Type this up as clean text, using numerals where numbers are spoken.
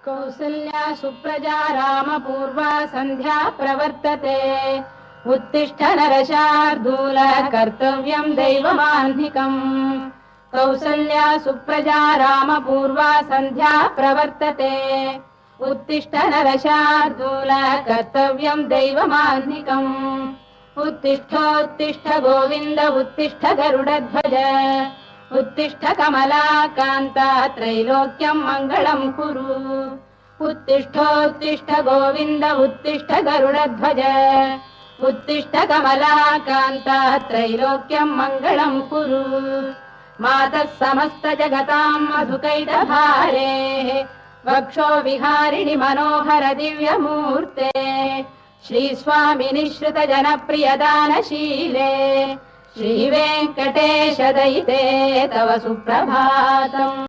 कौसल्या सुप्रजा रामपूर्वा सन्ध्या प्रवर्तते उत्तिष्ठ नरशार्दूल कर्तव्यम् दैवमाह्निकम् कौसल्या सुप्रजा रामपूर्वा सन्ध्या प्रवर्तते उत्तिष्ठ नरशार्दूल कर्तव्यम् दैवमाह्निकम् उत्तिष्ठोत्तिष्ठ गोविन्द उत्तिष्ठ गरुडध्वज उत्तिष्ठ कमलाकान्ता त्रैलोक्यम् मङ्गलम् कुरु उत्तिष्ठोत्तिष्ठ गोविन्द उत्तिष्ठ गरुडध्वज उत्तिष्ठ कमलाकान्ता त्रैलोक्यम् मङ्गलम् कुरु मातः समस्त जगताम् मधुकैटभारेः वक्षो विहारिणि मनोहर दिव्यमूर्ते श्रीस्वामिनि श्रुत जनप्रियदानशीले श्रीवेङ्कटेश दयिते तव सुप्रभातम्।